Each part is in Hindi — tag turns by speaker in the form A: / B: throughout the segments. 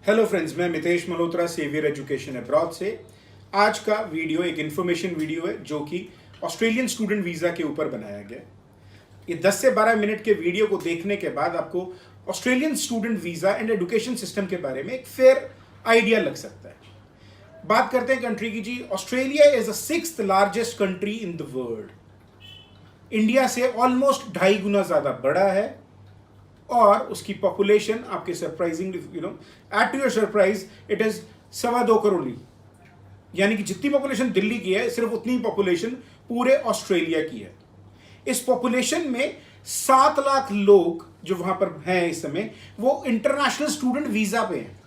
A: हेलो फ्रेंड्स, मैं Mitesh Malhotra, saviour education abroad से। आज का वीडियो एक इन्फॉर्मेशन वीडियो है जो कि ऑस्ट्रेलियन स्टूडेंट वीज़ा के ऊपर बनाया गया। ये 10 से 12 मिनट के वीडियो को देखने के बाद आपको Australian student visa and education system के बारे में एक फेयर आइडिया लग सकता है। बात करते हैं कंट्री की जी। Australia is the 6th largest country in the world. India से ऑलमोस्ट 2.5 गुना ज़्यादा बड़ा है और उसकी पॉपुलेशन आपके surprising at to your surprise it is 2.25 crore. यानी कि जितनी पॉपुलेशन दिल्ली की है सिर्फ उतनी पॉपुलेशन पूरे ऑस्ट्रेलिया की है। इस पॉपुलेशन में 7 लाख लोग जो वहां पर हैं इस समय वो इंटरनेशनल स्टूडेंट वीजा पे हैं।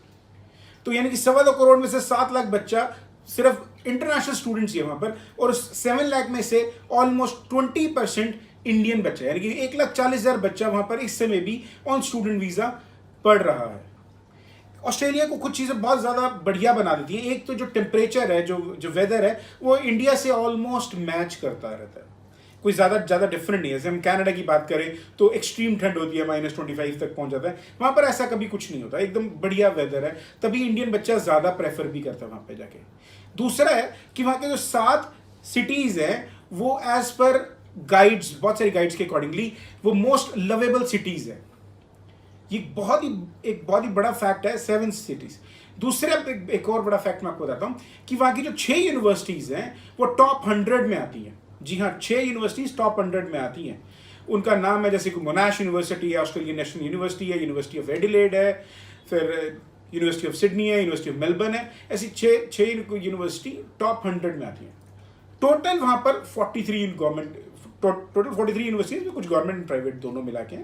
A: तो यानी कि 2.25 करोड़ में से 7 लाख बच्चा सिर्फ इंटरनेशनल स्टूडेंट्स है वहां पर, और 7 लाख में से ऑलमोस्ट 20% इंडियन बच्चा, यानी कि 1,40,000 बच्चा वहां पर इस समय भी ऑन स्टूडेंट वीजा पढ़ रहा है। ऑस्ट्रेलिया को कुछ चीजें बहुत ज्यादा बढ़िया बना देती हैं। एक तो जो टेम्परेचर है, जो वेदर है, वो इंडिया से ऑलमोस्ट मैच करता रहता है। कोई ज्यादा डिफरेंट नहीं है। जैसे हम कनाडा की बात करें तो एक्सट्रीम ठंड होती है, -25 तक पहुंच जाता है। वहां पर ऐसा कभी कुछ नहीं होता, एकदम बढ़िया वेदर है। तभी इंडियन बच्चा ज्यादा प्रेफर भी करता है वहां पे जाके। दूसरा है कि वहां के जो 7 सिटीज हैं वो एज पर गाइड्स, बहुत सारी गाइड्स के अकॉर्डिंगली वो मोस्ट लवेबल सिटीज है। ये एक बहुत ही बड़ा फैक्ट है, 7 सिटीज। दूसरे एक और बड़ा फैक्ट मैं आपको बताता हूं कि वहां की जो 6 यूनिवर्सिटीज हैं वो टॉप 100 में आती हैं। जी हाँ, 6 यूनिवर्सिटीज टॉप 100 में आती हैं। उनका नाम है जैसे कि मोनाश यूनिवर्सिटी है, ऑस्ट्रेलियन नेशनल यूनिवर्सिटी है, यूनिवर्सिटी ऑफ एडिलेड है, फिर यूनिवर्सिटी ऑफ सिडनी है, यूनिवर्सिटी ऑफ मेलबर्न है। ऐसी 6 यूनिवर्सिटी टॉप 100 में आती हैं। टोटल वहां पर 43 गवर्नमेंट, टोटल 43 यूनिवर्सिटीज में कुछ गवर्नमेंट एंड प्राइवेट दोनों मिला के।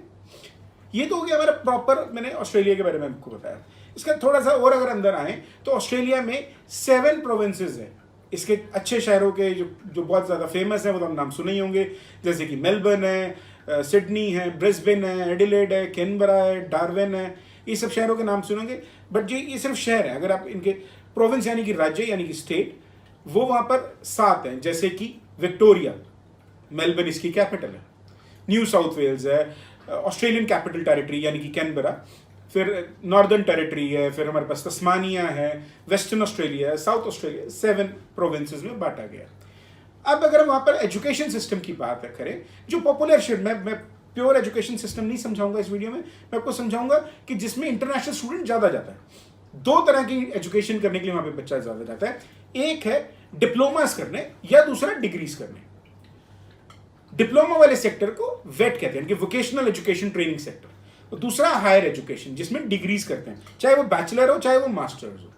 A: ये तो हो गया हमारा प्रॉपर, मैंने ऑस्ट्रेलिया के बारे में आपको बताया। इसका थोड़ा सा और अगर अंदर आए तो ऑस्ट्रेलिया में 7 प्रोविंसेस है। इसके अच्छे शहरों के जो बहुत ज़्यादा फेमस है वो तो हम नाम सुने ही होंगे, जैसे कि मेलबर्न है, सिडनी है, ब्रिस्बेन है, एडिलेड है, कैनबरा है, डार्विन है। ये सब शहरों के नाम सुनेंगे, बट ये सिर्फ शहर है। अगर आप इनके प्रोविंस यानी कि राज्य यानी कि स्टेट, वो वहाँ पर 7 हैं, जैसे कि विक्टोरिया, मेलबर्न इसकी कैपिटल है। न्यू साउथ वेल्स है, ऑस्ट्रेलियन कैपिटल टेरिटरी यानी कि कैनबरा, फिर नॉर्दर्न टेरिटरी है, फिर हमारे पास तस्मानिया है, वेस्टर्न ऑस्ट्रेलिया है, साउथ ऑस्ट्रेलिया। 7 प्रोविंसेस में बांटा गया। अब अगर हम वहां पर एजुकेशन सिस्टम की बात करें, जो पॉपुलर शिफ्ट, मैं प्योर एजुकेशन सिस्टम नहीं समझाऊंगा इस वीडियो में, मैं आपको समझाऊंगा कि जिसमें इंटरनेशनल स्टूडेंट ज्यादा जाता है। 2 तरह की एजुकेशन करने के लिए वहां पर बच्चा ज्यादा जाता है। एक है डिप्लोमास करने या दूसरा डिग्रीज करने। डिप्लोमा वाले सेक्टर को वेट कहते हैं, वोकेशनल एजुकेशन ट्रेनिंग सेक्टर। और दूसरा हायर एजुकेशन जिसमें डिग्रीज करते हैं, चाहे वो बैचलर हो चाहे वो मास्टर्स हो।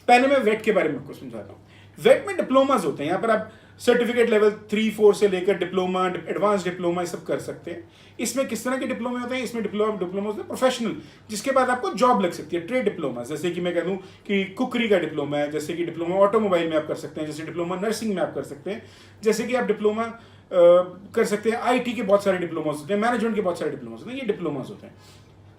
A: पहले मैं वेट के बारे में आपको समझाता हूँ। वेट में डिप्लोमाज होते हैं। यहाँ पर आप सर्टिफिकेट लेवल 3-4 से लेकर डिप्लोमा, एडवांस डिप्लोमा ये सब कर सकते हैं। इसमें किस तरह के डिप्लोमे होते हैं? इसमें डिप्लोमा होते हैं प्रोफेशनल, जिसके बाद आपको जॉब लग सकती है। ट्रेड डिप्लोमा, जैसे कि मैं कह दूं कि कुकरी का डिप्लोमा है, जैसे कि डिप्लोमा ऑटोमोबाइल में आप कर सकते हैं, जैसे डिप्लोमा नर्सिंग में आप कर सकते हैं, जैसे कि आप डिप्लोमा कर सकते हैं। आईटी के बहुत सारे डिप्लोमास होते हैं, मैनेजमेंट के बहुत सारे डिप्लोमास होते हैं। ये डिप्लोमास होते हैं।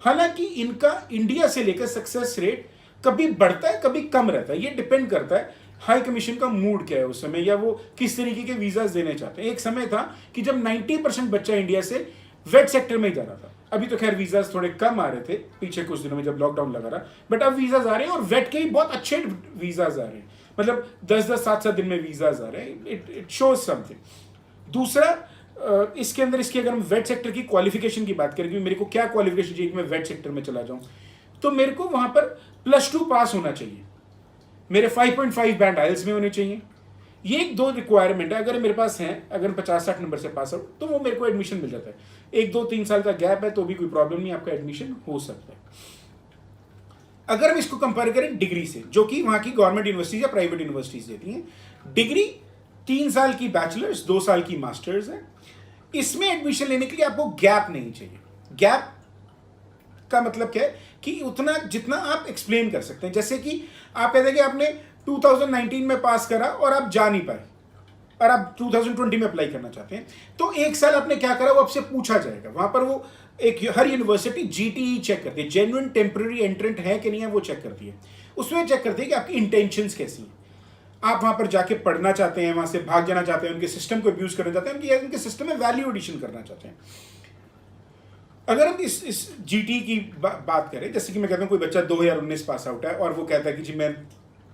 A: हालांकि इनका इंडिया से लेकर सक्सेस रेट कभी बढ़ता है कभी कम रहता है। ये डिपेंड करता है हाई कमीशन का मूड क्या है उस समय, या वो किस तरीके के वीजाज देने चाहते हैं। एक समय था कि जब 90% बच्चा इंडिया से वेट सेक्टर में ही जा रहा था। अभी तो खैर वीजाज थोड़े कम आ रहे थे पीछे कुछ दिनों में जब लॉकडाउन लगा रहा, बट अब वीजाज आ रहे हैं और वेट के ही बहुत अच्छे वीजाज आ रहे हैं। मतलब 10-10, 7-7 दिन में वीजाज आ रहे हैं। It shows something. दूसरा, इसके अंदर इसकी अगर हम वेट सेक्टर की क्वालिफिकेशन की बात करें कि मेरे को क्या क्वालिफिकेशन चाहिए कि मैं वेट सेक्टर में चला जाऊं, तो मेरे को वहां पर +2 पास होना चाहिए। मेरे 5.5 बैंड आइल्स में होने चाहिए। ये 2 रिक्वायरमेंट है। अगर मेरे पास है, अगर 50-60 नंबर से पास आउट, तो वो मेरे को एडमिशन मिल जाता है। 1-2-3 साल का गैप है तो भी कोई प्रॉब्लम नहीं, आपका एडमिशन हो सकता है। अगर हम इसको कंपेयर करें डिग्री से, जो कि वहां की गवर्नमेंट यूनिवर्सिटीज या प्राइवेट यूनिवर्सिटीज देती हैं, डिग्री 3 साल की बैचलर्स, 2 साल की मास्टर्स है। इसमें एडमिशन लेने के लिए आपको गैप नहीं चाहिए। गैप का मतलब क्या है कि उतना जितना आप एक्सप्लेन कर सकते हैं। जैसे कि आप कहते हैं कि आपने 2019 में पास करा और आप जा नहीं पाए और आप 2020 में अप्लाई करना चाहते हैं, तो 1 साल आपने क्या करा वो आपसे पूछा जाएगा। वहां पर वो हर यूनिवर्सिटी जीटीई चेक करती है, जेन्युइन टेम्पररी एंट्रेंट है कि नहीं है वो चेक करती है। उसमें चेक करती है कि आपकी इंटेंशंस कैसी हैं। आप वहां पर जाके पढ़ना चाहते हैं, वहां से भाग जाना चाहते हैं, उनके सिस्टम को अब्यूज करना चाहते हैं, उनके सिस्टम में वैल्यू एडिशन करना चाहते हैं, तो 1 साल आपने क्या करा वो आपसे पूछा जाएगा। वहां पर वो हर यूनिवर्सिटी जीटीई चेक करती है, जेन्युइन टेम्पररी एंट्रेंट है कि नहीं है वो चेक करती है। उसमें चेक करती है कि आपकी इंटेंशंस कैसी हैं। आप वहां पर जाके पढ़ना चाहते हैं, वहां से भाग जाना चाहते हैं, उनके सिस्टम में वैल्यू एडिशन करना चाहते हैं। अगर हम इस जीटी की बात करें, जैसे कि मैं कहता हूँ कोई बच्चा 2019 पास आउट है और वो कहता है कि जी मैं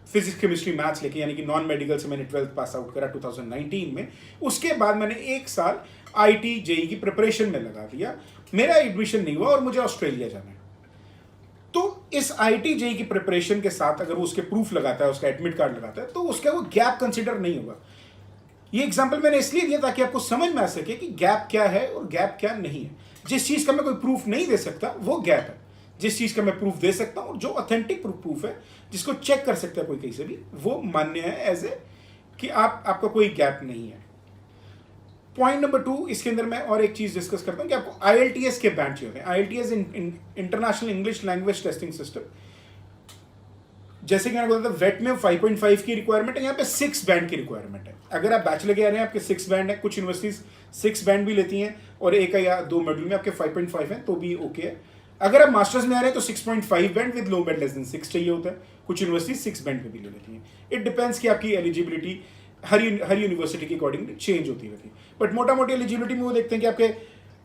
A: फिजिक्स केमिस्ट्री मैथ्स लेके, यानी कि नॉन मेडिकल से मैंने 12th पास आउट करा 2019 में, उसके बाद मैंने 1 साल आईटी जेई की प्रिपरेशन में लगा दिया, मेरा एडमिशन नहीं हुआ और मुझे ऑस्ट्रेलिया जाना है। तो इस आईटी जेई की प्रिपरेशन के साथ अगर वो उसके प्रूफ लगाता है, उसका एडमिट कार्ड लगाता है, तो उसका वो गैप कंसिडर नहीं होगा। ये एग्जाम्पल मैंने इसलिए दिया ताकि आपको समझ में आ सके कि गैप क्या है और गैप क्या नहीं है। जिस चीज का मैं कोई प्रूफ नहीं दे सकता वो गैप है, जिस चीज का मैं प्रूफ दे सकता हूं, जो ऑथेंटिक प्रूफ है, जिसको चेक कर सकता है कोई कहीं से भी, वो मान्य है एज ए कि आपका कोई गैप नहीं है। पॉइंट नंबर 2, इसके अंदर मैं और एक चीज डिस्कस करता हूं कि आपको आईएलटीएस के बैंड चाहिए होते हैं। IELTS international English language testing system, जैसे कि मैंने बोला था वेट में 5.5 की रिक्वायरमेंट है, यहाँ पे 6 बैंड की रिक्वायरमेंट है। अगर आप बैचलर के आ रहे हैं आपके 6 बैंड है, कुछ यूनिवर्सिटीज 6 बैंड भी लेती हैं और एक या 2 मॉड्यूल में आपके 5.5 है तो भी ओके है। अगर आप मास्टर्स में आ रहे हैं तो 6.5 band with low band less than 6 चाहिए होता है। कुछ यूनिवर्सिटी 6 बैंड पे भी ले लेती हैं। इट डिपेंड्स कि आपकी एलिजिबिलिटी हर यूनिवर्सिटी के अकॉर्डिंग चेंज होती रहती है। बट मोटा मोटी एलिजिबिलिटी में वो देखते हैं कि आपके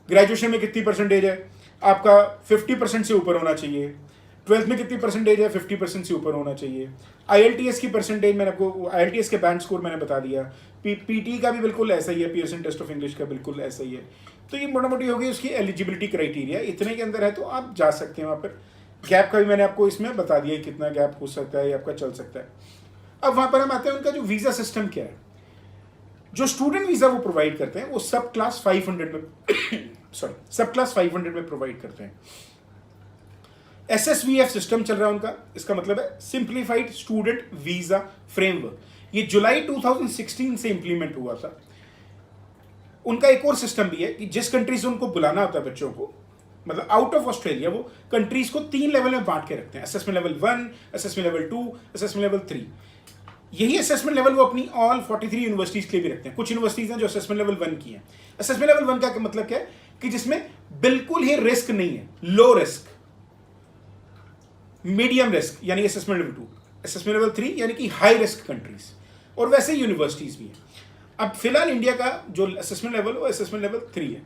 A: ग्रेजुएशन में कितनी परसेंटेज है, आपका 50% से ऊपर होना चाहिए, 12th में कितनी परसेंटेज है, 50% से ऊपर होना चाहिए। आईएलटीएस की परसेंटेज मैंने आपको, आईएलटीएस के बैंड स्कोर मैंने बता दिया, पीटी का भी बिल्कुल ऐसा ही है, पियर्सन टेस्ट ऑफ इंग्लिश का बिल्कुल ऐसा ही है। तो ये मोटा मोटी होगी उसकी एलिजिबिलिटी क्राइटेरिया, इतने के अंदर है तो आप जा सकते हैं वहाँ पर। गैप का भी मैंने आपको इसमें बता दिया कितना गैप हो सकता है, आपका चल सकता है। अब वहाँ पर हम आते हैं उनका जो वीज़ा सिस्टम क्या है। जो स्टूडेंट वीज़ा वो प्रोवाइड करते हैं वो सब क्लास 500 में प्रोवाइड करते हैं। SSVF सिस्टम चल रहा है उनका, इसका मतलब है सिंप्लीफाइड स्टूडेंट वीजा फ्रेमवर्क। ये जुलाई 2016 से इंप्लीमेंट हुआ था। उनका एक और सिस्टम भी है कि जिस कंट्री से उनको बुलाना होता है बच्चों को, मतलब आउट ऑफ ऑस्ट्रेलिया, वो कंट्रीज को 3 लेवल में बांट के रखते हैं, assessment level 1, assessment level 2, assessment level 3। यही असेसमेंट लेवल वो अपनी ऑल 43 यूनिवर्सिटीज के लिए भी रखते हैं। कुछ यूनिवर्सिटीज हैं जो असेसमेंट लेवल 1 की हैं। असेसमेंट लेवल 1 का मतलब क्या है कि जिसमें बिल्कुल ही रिस्क नहीं है, लो रिस्क, मीडियम रिस्क यानी असेसमेंट लेवल 2, असेसमेंट लेवल 3 यानी कि हाई रिस्क कंट्रीज, और वैसे यूनिवर्सिटीज भी हैं। अब फिलहाल इंडिया का जो असेसमेंट लेवल वो असेसमेंट लेवल 3 है,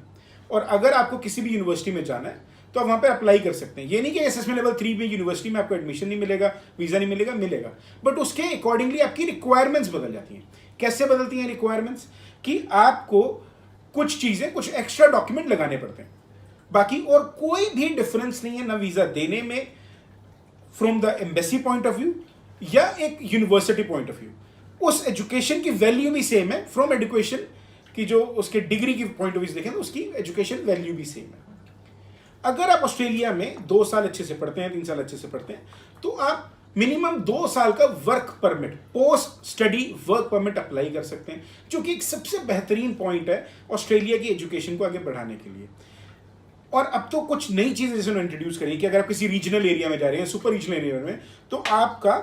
A: और अगर आपको किसी भी यूनिवर्सिटी में जाना है तो आप वहाँ पे अप्लाई कर सकते हैं। ये नहीं कि असेसमेंट लेवल 3 में यूनिवर्सिटी में आपको एडमिशन नहीं मिलेगा, वीज़ा नहीं मिलेगा, मिलेगा, बट उसके अकॉर्डिंगली आपकी रिक्वायरमेंट्स बदल जाती हैं। कैसे बदलती हैं रिक्वायरमेंट्स? कि आपको कुछ चीज़ें, कुछ एक्स्ट्रा डॉक्यूमेंट लगाने पड़ते हैं, बाकी और कोई भी डिफरेंस नहीं है, ना वीज़ा देने में from the embassy point of view या एक यूनिवर्सिटी पॉइंट ऑफ व्यू। उस एजुकेशन की वैल्यू भी सेम है, फ्रॉम एजुकेशन की जो उसके डिग्री की पॉइंट ऑफ व्यू देखें तो उसकी एजुकेशन वैल्यू भी सेम है। अगर आप ऑस्ट्रेलिया में 2 साल अच्छे से पढ़ते हैं, 3 साल अच्छे से पढ़ते हैं, तो आप मिनिमम 2 साल का work permit, post study work permit apply कर सकते हैं, जो कि एक सबसे बेहतरीन पॉइंट है ऑस्ट्रेलिया की एजुकेशन को आगे बढ़ाने के लिए। और अब तो कुछ नई चीज़ जैसे उन्होंने इंट्रोड्यूस करी कि अगर आप किसी रीजनल एरिया में जा रहे हैं, सुपर रीजनल एरिया में, तो आपका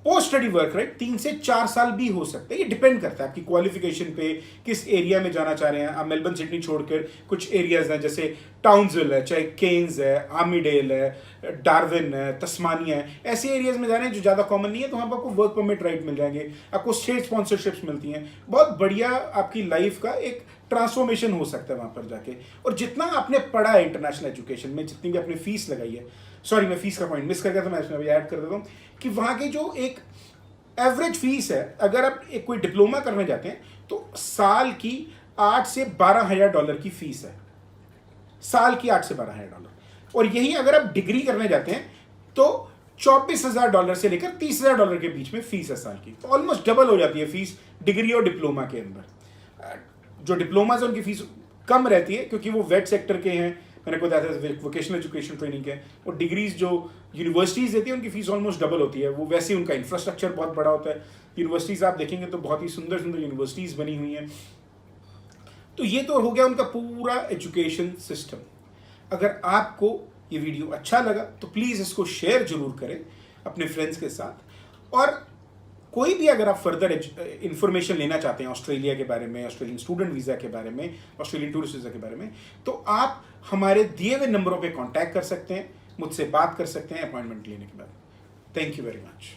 A: पोस्ट स्टडी वर्क राइट 3 से 4 साल भी हो सकता है। ये डिपेंड करता है आपकी क्वालिफिकेशन पे, किस एरिया में जाना चाह रहे हैं आप। मेलबर्न सिडनी छोड़कर कुछ एरियाज हैं जैसे टाउन्सविल है, चाहे केन्स है, आर्मीडेल है, डार्विन है, तस्मानिया है, ऐसे एरियाज में जा रहे हैं जो ज़्यादा कॉमन नहीं है, तो वहाँ पर आपको वर्क परमिट राइट मिल जाएंगे, आपको स्टेट स्पॉन्सरशिप्स मिलती हैं। बहुत बढ़िया आपकी लाइफ का एक ट्रांसफॉर्मेशन हो सकता है वहाँ पर जाके। और जितना आपने पढ़ा है इंटरनेशनल एजुकेशन में, जितनी भी आपने फीस लगाई है, सॉरी मैं फीस का पॉइंट मिस कर गया था, मैं इसमें अभी ऐड कर देता हूँ कि वहाँ की जो एक एवरेज फीस है, अगर आप एक कोई डिप्लोमा करने जाते हैं तो साल की 8 से 12 हज़ार डॉलर की फीस है, साल की 8 से 12 हज़ार डॉलर। और यही अगर आप डिग्री करने जाते हैं तो 24,000 डॉलर से लेकर 30,000 डॉलर के बीच में फीस है साल की। तो ऑलमोस्ट डबल हो जाती है फीस डिग्री और डिप्लोमा के अंदर। जो डिप्लोमा है उनकी फीस कम रहती है क्योंकि वो वेट सेक्टर के हैं, मैंने को बताया था वोकेशनल एजुकेशन ट्रेनिंग है। और डिग्रीज जो यूनिवर्सिटीज़ देती है उनकी फीस ऑलमोस्ट डबल होती है। वो वैसे उनका इंफ्रास्ट्रक्चर बहुत बड़ा होता है। यूनिवर्सिटीज़ आप देखेंगे तो बहुत ही सुंदर सुंदर यूनिवर्सिटीज़ बनी हुई हैं। तो ये तो हो गया उनका पूरा एजुकेशन सिस्टम। अगर आपको ये वीडियो अच्छा लगा तो प्लीज़ इसको शेयर जरूर करें अपने फ्रेंड्स के साथ। और कोई भी अगर आप फर्दर इंफॉर्मेशन लेना चाहते हैं ऑस्ट्रेलिया के बारे में, ऑस्ट्रेलियन स्टूडेंट वीज़ा के बारे में, ऑस्ट्रेलियन टूरिस्ट वीज़ा के बारे में, तो आप हमारे दिए हुए नंबरों पे कांटेक्ट कर सकते हैं, मुझसे बात कर सकते हैं अपॉइंटमेंट लेने के बाद। Thank you very much.